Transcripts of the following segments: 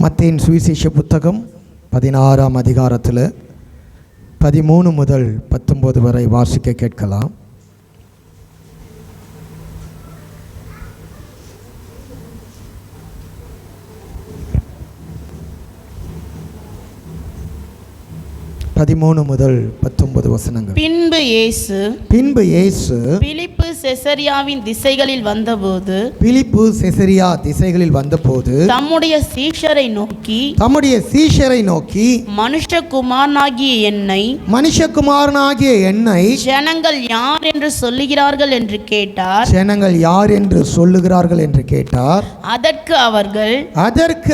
மத்தேயின் சுவிசேஷ புத்தகம் 16ஆம் அதிகாரத்தில் 13 முதல் 19 வரை வாசிக்க கேட்கலாம். முதல் 19 வசனங்கள். பின்பு இயேசு பிலிப்பு செசரியா திசைகளில் வந்தபோது தம்முடைய சீஷரை நோக்கி மனுஷகுமாரனாகிய என்னை ஜனங்கள் யார் என்று சொல்லுகிறார்கள் என்று கேட்டார். அதற்கு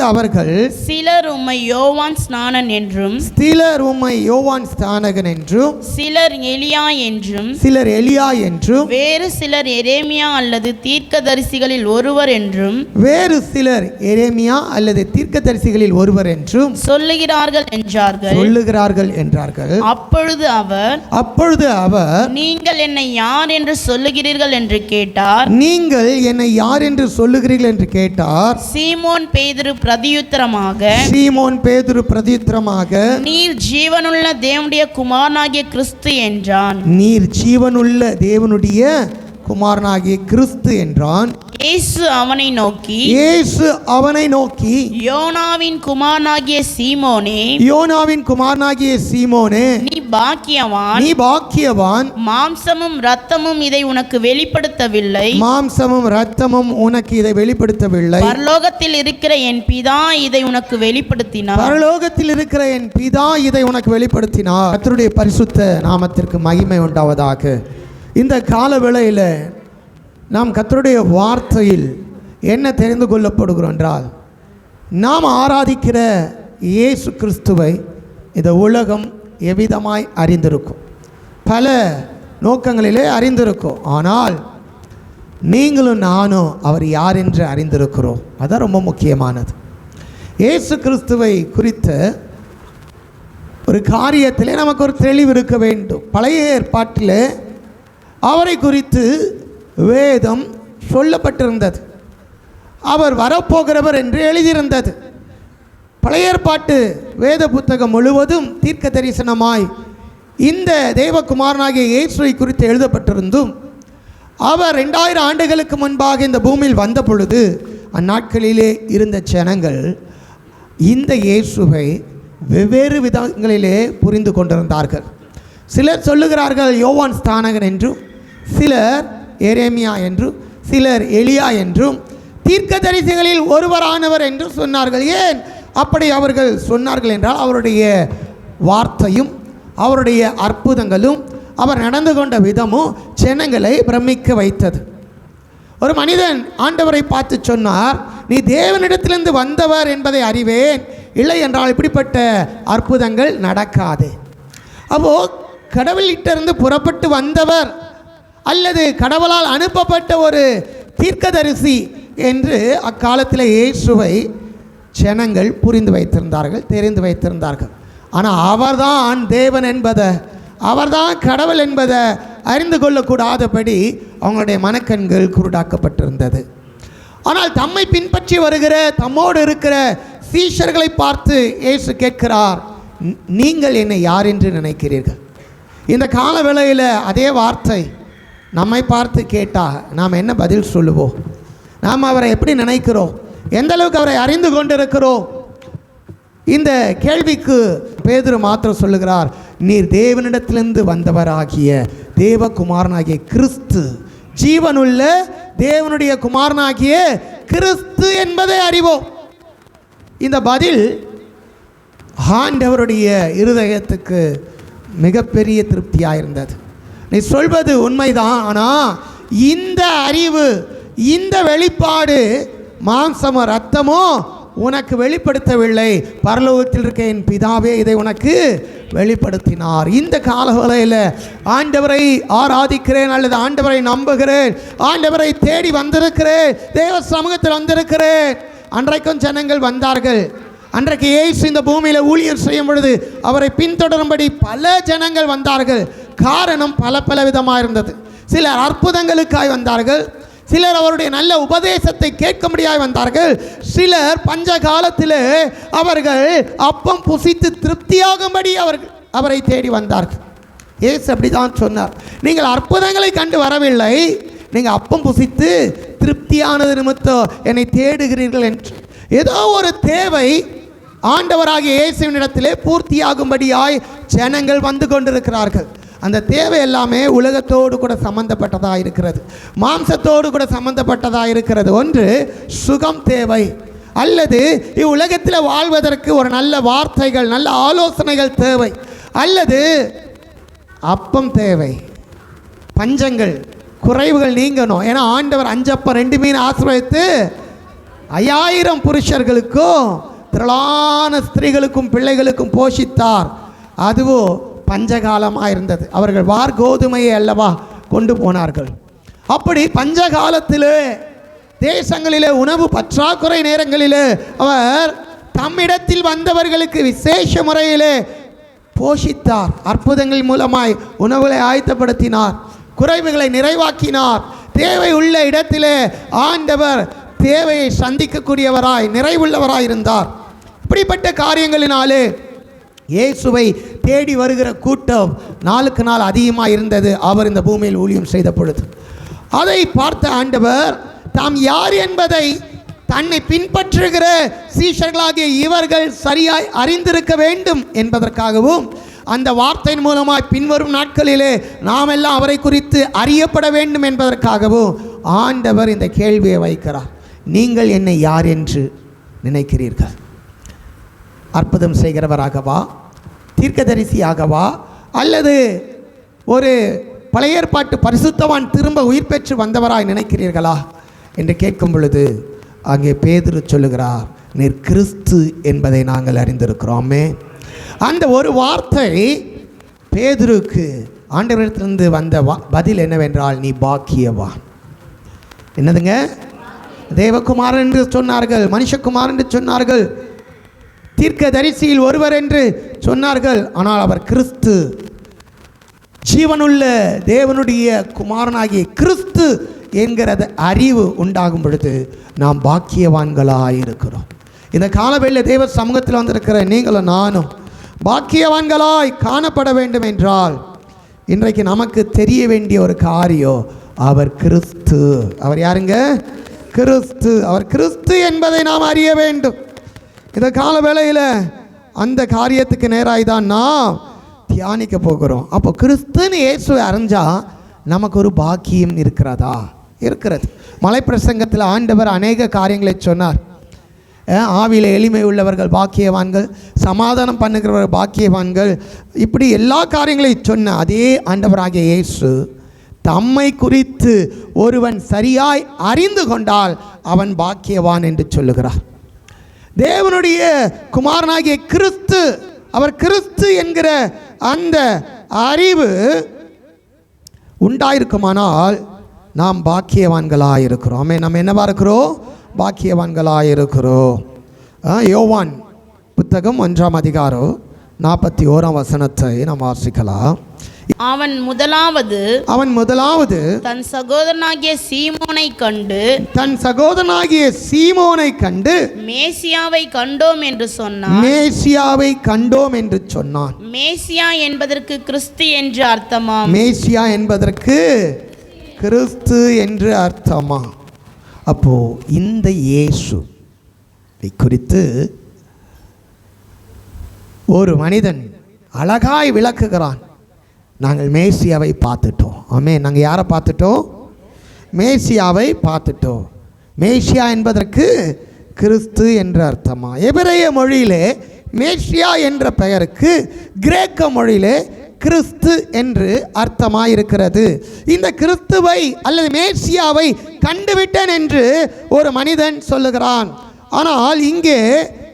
அவர்கள் சிலர் உம்மை யோவான் ஸ்நானன் என்றும் யோவான் ஸ்நானகன் என்றும் சிலர் எலியா என்றும் வேறு சிலர் எரேமியா அல்லது தீர்க்கதரிசிகளில் ஒருவர் என்றும் சொல்லுகிறார்கள் என்றார்கள். அப்பொழுது அவர் நீங்கள் என்னை யார் என்று சொல்லுகிறீர்கள் என்று கேட்டார். சீமோன் பேதுரு பிரதியுத்தரமாக நீர் ஜீவனுள்ள தேவனுடைய குமாரனாகிய கிறிஸ்து என்றான். இயேசு அவனை நோக்கி யோனாவின் குமாரனாகிய சீமோனே நீ பாக்கியவான். மாம்சமும் இரத்தமும் இதை உனக்கு வெளிப்படுத்தவில்லை. பரலோகத்தில் இருக்கிற என் பிதா இதை உனக்கு வெளிப்படுத்தினார். கர்த்தருடைய பரிசுத்த நாமத்திற்கு மகிமை உண்டாவதாக. இந்த கால வேளையில் நாம் கர்த்தருடைய வார்த்தையில் என்ன தெரிந்து கொள்ளப்படுகிறோம் என்றால், நாம் ஆராதிக்கிற இயேசு கிறிஸ்துவை இந்த உலகம் எவ்விதமாய் அறிந்திருக்கும், பல நோக்கங்களிலே அறிந்திருக்கும். ஆனால் நீங்களும் நானும் அவர் யார் என்று அறிந்திருக்கிறோம். அதுதான் ரொம்ப முக்கியமானது. இயேசு கிறிஸ்துவை குறித்த ஒரு காரியத்திலே நமக்கு ஒரு தெளிவு இருக்க வேண்டும். பழைய ஏற்பாட்டில் அவரை குறித்து வேதம் சொல்லப்பட்டிருந்தது. அவர் வரப்போகிறவர் என்று எழுதியிருந்தது. பழைய ஏற்பாட்டு வேத புத்தகம் முழுவதும் தீர்க்க தரிசனமாய் இந்த தேவகுமாரனாகிய இயேசுவை குறித்து எழுதப்பட்டிருந்தும், அவர் 2000 ஆண்டுகளுக்கு முன்பாக இந்த பூமியில் வந்த பொழுது அந்நாட்களிலே இருந்த ஜனங்கள் இந்த இயேசுவை வெவ்வேறு விதங்களிலே புரிந்து கொண்டிருந்தார்கள். சிலர் சொல்லுகிறார்கள் யோவான் ஸ்நானகன் என்றும், சிலர் எரேமியா என்றும், சிலர் எலியா என்றும், தீர்க்கதரிசிகளில் ஒருவரானவர் என்று சொன்னார்கள். ஏன் அப்படி அவர்கள் சொன்னார்கள் என்றால், அவருடைய வார்த்தையும் அவருடைய அற்புதங்களும் அவர் நடந்து கொண்ட விதமும் ஜனங்களை பிரமிக்க வைத்தது. ஒரு மனிதன் ஆண்டவரை பார்த்து சொன்னார், நீ தேவனிடத்திலிருந்து வந்தவர் என்பதை அறிவேன், இல்லை என்றால் இப்படிப்பட்ட அற்புதங்கள் நடக்காது. அப்போ கடவுளிட்டிருந்து புறப்பட்டு வந்தவர் அல்லது கடவுளால் அனுப்பப்பட்ட ஒரு தீர்க்கதரிசி என்று அக்காலத்தில் இயேசுவை ஜனங்கள் புரிந்து வைத்திருந்தார்கள், தெரிந்து வைத்திருந்தார்கள். ஆனால் அவர்தான் தேவன் என்பதை, அவர்தான் கடவுள் என்பதை அறிந்து கொள்ளக்கூடாதபடி அவங்களுடைய மனக்கண்கள் குருடாக்கப்பட்டிருந்தது. ஆனால் தம்மை பின்பற்றி வருகிற தம்மோடு இருக்கிற சீஷர்களை பார்த்து இயேசு கேட்கிறார், நீங்கள் என்னை யார் என்று நினைக்கிறீர்கள்? இந்த கால வேளையில் அதே வார்த்தை நம்மை பார்த்து கேட்டால் நாம் என்ன பதில் சொல்லுவோம்? நாம் அவரை எப்படி நினைக்கிறோம்? எந்த அளவுக்கு அவரை அறிந்து கொண்டிருக்கிறோம்? இந்த கேள்விக்கு பேதுரு மாத்திரம் சொல்லுகிறார், நீர் தேவனிடத்திலிருந்து வந்தவராகிய தேவகுமாரனாகிய கிறிஸ்து, ஜீவனுள்ள தேவனுடைய குமாரனாகிய கிறிஸ்து என்பதை அறிவோம். இந்த பதில் ஆண்டவருடைய இருதயத்துக்கு மிகப்பெரிய திருப்தியாக இருந்தது. நீ சொல்வது உண்மைதான், ஆனால் இந்த அறிவு, இந்த வெளிப்பாடு மாம்சமோ இரத்தமோ உனக்கு வெளிப்படுத்தவில்லை, பரலோகத்தில் இருக்க என் பிதாவே இதை உனக்கு வெளிப்படுத்தினார். இந்த காலவேளையில் ஆண்டவரை ஆராதிக்கிறேன் அல்லது ஆண்டவரை நம்புகிறேன், ஆண்டவரை தேடி வந்திருக்கிறேன், தேவ சமூகத்தில் வந்திருக்கிறேன். அன்றைக்கும் ஜனங்கள் வந்தார்கள். அன்றைக்கு இயேசு இந்த பூமியில் ஊழியர் செய்யும் பொழுது அவரை பின்தொடரும்படி பல ஜனங்கள் வந்தார்கள். காரணம் பல விதமாக இருந்தது. சிலர் அற்புதங்களுக்காய் வந்தார்கள், சிலர் அவருடைய நல்ல உபதேசத்தை கேட்க முடியாது வந்தார்கள். சிலர் பஞ்ச காலத்திலே அவர்கள் அப்பம் புசித்து திருப்தியாகும்படி அவரை தேடி வந்தார்கள். இயேசு அப்படிதான் சொன்னார், நீங்கள் அற்புதங்களை கண்டு வரவில்லை, நீங்கள் அப்பம் புசித்து திருப்தியானது நிமித்தம் என்னை தேடுகிறீர்கள் என்று. ஏதோ ஒரு தேவை ஆண்டவராகிய இயேசுவினிடத்திலே பூர்த்தியாகும்படியாய் ஜனங்கள் வந்து கொண்டிருக்கிறார்கள். அந்த தேவை எல்லாமே உலகத்தோடு கூட சம்பந்தப்பட்டதாக இருக்கிறது, மாம்சத்தோடு கூட சம்பந்தப்பட்டதாக இருக்கிறது. ஒன்று சுகம் தேவை, அல்லது இவ்வுலகத்தில் வாழ்வதற்கு ஒரு நல்ல வார்த்தைகள், நல்ல ஆலோசனைகள் தேவை, அல்லது அப்பம் தேவை. பஞ்சங்கள், குறைவுகள் நீங்கணும். ஏன்னா ஆண்டவர் 5 அப்பம் 2 மீன் ஆசீர்வதித்து 5000 புருஷர்களுக்கும் திரளான ஸ்திரீகளுக்கும் பிள்ளைகளுக்கும் போஷித்தார். அதுவும் பஞ்சகாலமாக இருந்தது. அவர்கள் வார்கோதுமையை அல்லவா கொண்டு போனார்கள். அப்படி பஞ்சகாலத்திலே தேசங்களிலே உணவு பற்றாக்குறை நேரங்களிலே அவர் தம்மிடத்தில் வந்தவர்களுக்கு விசேஷ முறையிலே போஷித்தார். அற்புதங்கள் மூலமாய் உணவுகளை ஆயத்தப்படுத்தினார், குறைவுகளை நிறைவாக்கினார். தேவை உள்ள இடத்திலே ஆண்டவர் தேவையை சந்திக்கக்கூடியவராய், நிறைவுள்ளவராய் இருந்தார். இப்படிப்பட்ட காரியங்களினாலே இயேசுவை தேடி வருகிற கூட்டம் நாளுக்கு நாள் அதிகமாக இருந்தது. அவர் இந்த பூமியில் ஊழியம் செய்த பொழுது அதை பார்த்த ஆண்டவர் தாம் யார் என்பதை தன்னை பின்பற்றுகிற சீஷர்களாகிய இவர்கள் சரியாய் அறிந்திருக்க வேண்டும் என்பதற்காகவும், அந்த வார்த்தையின் மூலமாய் பின்வரும் நாட்களிலே நாம் எல்லாம் அவரை குறித்து அறியப்பட வேண்டும் என்பதற்காகவும் ஆண்டவர் இந்த கேள்வியை வைக்கிறார். நீங்கள் என்னை யார் என்று நினைக்கிறீர்கள்? அற்புதம் செய்கிறவராகவா, தீர்க்கதரிசியாகவா, அல்லது ஒரு பழைய ஏற்பாட்டு பரிசுத்தவான் திரும்ப உயிர் பெற்று வந்தவராய் நினைக்கிறீர்களா என்று கேட்கும் பொழுது அங்கே பேதுரு சொல்லுகிறார், நீர் கிறிஸ்து என்பதை நாங்கள் அறிந்திருக்கிறோமே. அந்த ஒரு வார்த்தை பேதுருக்கு ஆண்டவரிடத்திலிருந்து வந்த பதில் என்னவென்றால், நீ பாக்கியவான். என்னதுங்க? தேவகுமாரன் என்று சொன்னார்கள், மனுஷகுமாரன் என்று சொன்னார்கள், தீர்க்க தரிசியில் ஒருவர் என்று சொன்னார்கள். ஆனால் அவர் கிறிஸ்து, ஜீவனுள்ள தேவனுடைய குமாரனாகிய கிறிஸ்து என்கிறது அறிவு உண்டாகும் பொழுது நாம் பாக்கியவான்களாய் இருக்கிறோம். இந்த காலவேளையில் தேவ சமூகத்தில் வந்திருக்கிற நீங்களும் நானும் பாக்கியவான்களாய் காணப்பட வேண்டும் என்றால் இன்றைக்கு நமக்கு தெரிய வேண்டிய ஒரு காரியம், அவர் கிறிஸ்து. அவர் யாருங்க? கிறிஸ்து. அவர் கிறிஸ்து என்பதை நாம் அறிய வேண்டும். இந்த கால வேளையில் அந்த காரியத்துக்கு நேராக தான் நாம் தியானிக்க போகிறோம். அப்போ கிறிஸ்துன்னு இயேசுவை அறிஞ்சா நமக்கு ஒரு பாக்கியம் இருக்கிறதா? இருக்கிறது. மலை பிரசங்கத்தில் ஆண்டவர் அநேக காரியங்களை சொன்னார். ஆவியில் எளிமை உள்ளவர்கள் பாக்கியவான்கள், சமாதானம் பண்ணுகிறவர்கள் பாக்கியவான்கள், இப்படி எல்லா காரியங்களையும் சொன்ன அதே ஆண்டவராகிய இயேசு தம்மை குறித்து ஒருவன் சரியாய் அறிந்து கொண்டால் அவன் பாக்கியவான் என்று சொல்லுகிறார். தேவனுடைய குமாரனாகிய கிறிஸ்து, அவர் கிறிஸ்து என்கிற அந்த அறிவு உண்டாயிருக்குமானால் நாம் பாக்கியவான்களாக இருக்கிறோம். நம்ம என்னவா இருக்கிறோம்? பாக்கியவான்களாக இருக்கிறோம். யோவான் புத்தகம் 1ஆம் அதிகாரம் 41ஆம் வசனத்தை நாம் வாசிக்கலாம். அவன் முதலாவது தன் சகோதரனாகிய சீமோனை கண்டு மேசியாவை கண்டோம் என்று சொன்னான். மேசியா என்பதற்கு கிறிஸ்து என்று அர்த்தமா? மேசியா என்பதற்கு கிறிஸ்து என்று அர்த்தமா? அப்போ இந்த இயேசு குறித்து ஒரு மனிதன் அழகாய் விளக்குகிறான். நாங்கள் மேசியாவை பார்த்துட்டோம். ஆமே, நாங்கள் யாரை பார்த்துட்டோம்? மேசியாவை பார்த்துட்டோம். மேசியா என்பதற்கு கிறிஸ்து என்ற அர்த்தமா? எபிரேய மொழியிலே மேசியா என்ற பெயருக்கு கிரேக்க மொழியிலே கிறிஸ்து என்று அர்த்தமாக இருக்கிறது. இந்த கிறிஸ்துவை அல்லது மேசியாவை கண்டுவிட்டேன் என்று ஒரு மனிதன் சொல்லுகிறான். ஆனால் இங்கே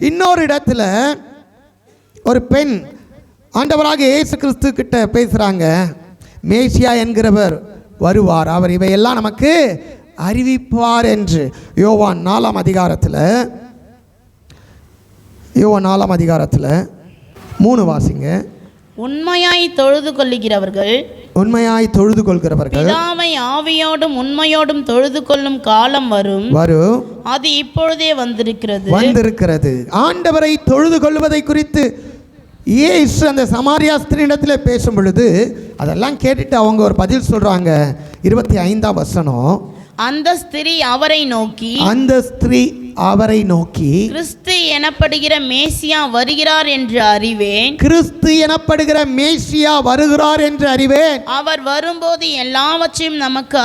இன்னொரு இடத்துல ஒரு பெண் ஆண்டவராக இயேசு கிறிஸ்து கிட்ட பேசுகிறாங்க. மேசியா என்கிறவர் வருவார், அவர் இவையெல்லாம் நமக்கு அறிவிப்பார் என்று. யோவான் 4ஆம் அதிகாரத்தில் 3 வாசிங்க. உண்மையாய் தொழுது கொள்ளுகிறவர்கள் உண்மையாய் தொழுது கொள்கிறவர்கள் பிதாவை ஆவியோடும் உண்மையோடும் தொழுது கொள்ளும் காலம் வரும், அது இப்பொழுதே வந்திருக்கிறது. ஆண்டவரை தொழுது கொள்வதை குறித்து இயேசு அந்த சமாரியா ஸ்திரீனிடத்தில் பேசும் பொழுது அதெல்லாம் கேட்டுட்டு அவங்க ஒரு பதில் சொல்றாங்க. 25ஆம் வசனம், அந்த ஸ்திரீ அவரை நோக்கி கிறிஸ்து எனப்படுகிற மேசியா வருகிறார் என்று அறிவேன். அவர் வரும்போது எல்லாவற்றையும் நமக்கு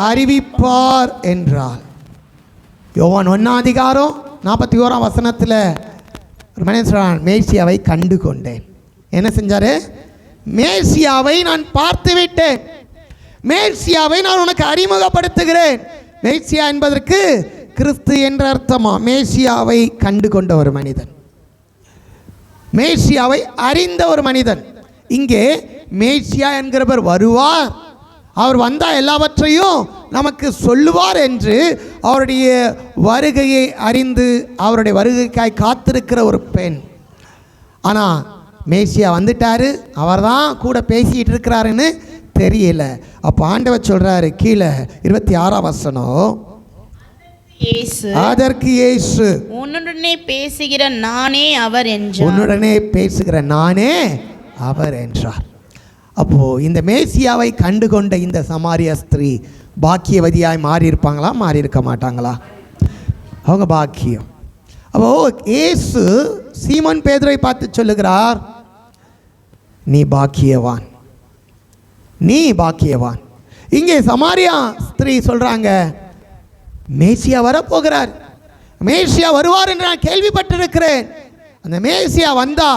அறிவிப்பார் என்றார். யோவான் 1ஆம் அதிகாரம் 41ஆம் வசனத்தில் ஒரு மனிதன் சொல்றான், மேசியாவை கண்டு கொண்டேன். என்ன செஞ்சாரு? மேசியாவை நான் பார்த்து விட்டேன், மேசியாவை நான் உனக்கு அறிமுகப்படுத்துகிறேன். மேசியா என்பதற்கு கிறிஸ்து என்ற அர்த்தமா? மேசியாவை கண்டு கொண்ட ஒரு மனிதன், மேசியாவை அறிந்த ஒரு மனிதன். இங்கே மேசியா என்கிறவர் வருவார், அவர் வந்தால் எல்லாவற்றையும் நமக்கு சொல்லுவார் என்று அவருடைய வருகையை அறிந்து அவருடைய வருகைக்காய் காத்திருக்கிற ஒரு பெண். ஆனால் மேசியா வந்துட்டாரு, அவர் தான் கூட பேசிகிட்டு இருக்கிறாருன்னு தெரியல. அப்போ ஆண்டவர் சொல்றாரு கீழே 26ஆம் வசனம், அதற்கு இயேசு உன்னுடனே பேசுகிற நானே அவர் என்றார். அப்போ இந்த மேசியாவை கண்டுகொண்ட இந்த சமாரியா ஸ்திரீ பாக்கியவதியாய் மாறி இருப்பாங்களா, மாறி இருக்க மாட்டாங்களா? அவங்க பாக்கியம். அப்போ இயேசு சீமோன் பேதுருவை பார்த்து சொல்லுகிறார், நீ பாக்கியவான். இங்கே சமாரியா ஸ்திரீ சொல்றாங்க, மேசியா வரப்போகிறார், மேசியா வருவார் என்று நான் கேள்விப்பட்டிருக்கிறேன். அந்த மேசியா வந்தா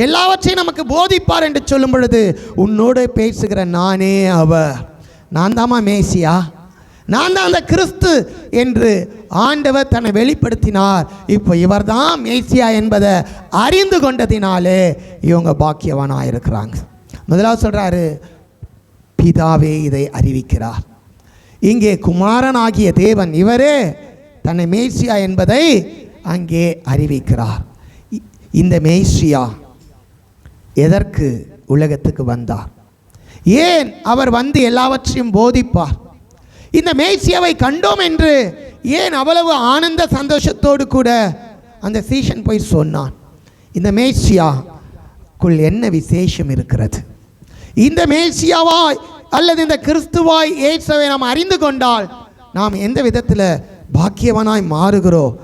எல்லாவற்றையும் நமக்கு போதிப்பார் என்று சொல்லும் பொழுது, உன்னோடு பேசுகிற நானே அவர், நான் தாமா மேசியா, நான் தான் அந்த கிறிஸ்து என்று ஆண்டவர் தன்னை வெளிப்படுத்தினார். இப்போ இவர் தான் மேசியா என்பதை அறிந்து கொண்டதினாலே இவங்க பாக்கியவானாக இருக்கிறாங்க. முதலாவது சொல்றாரு, பிதாவே இதை அறிவிக்கிறார். இங்கே குமாரனாகிய தேவன் இவரே தன்னை மேசியா என்பதை அங்கே அறிவிக்கிறார். இந்த மேசியா எதற்கு உலகத்துக்கு வந்தார்? ஏன் அவர் வந்து எல்லாவற்றையும் போதிப்பார்? இந்த மேசியாவை கண்டோம் என்று ஏன் அவ்வளவு ஆனந்த சந்தோஷத்தோடு கூட அந்த சீஷன் போய் சொன்னான்? இந்த மேசியாக்குள் என்ன விசேஷம் இருக்கிறது? இந்த மேசியாவாய் அல்லது இந்த கிறிஸ்துவாய் இயேசுவை நாம் அறிந்து கொண்டால் நாம் எந்த விதத்தில் பாக்கியவனாய் மாறுகிறோம்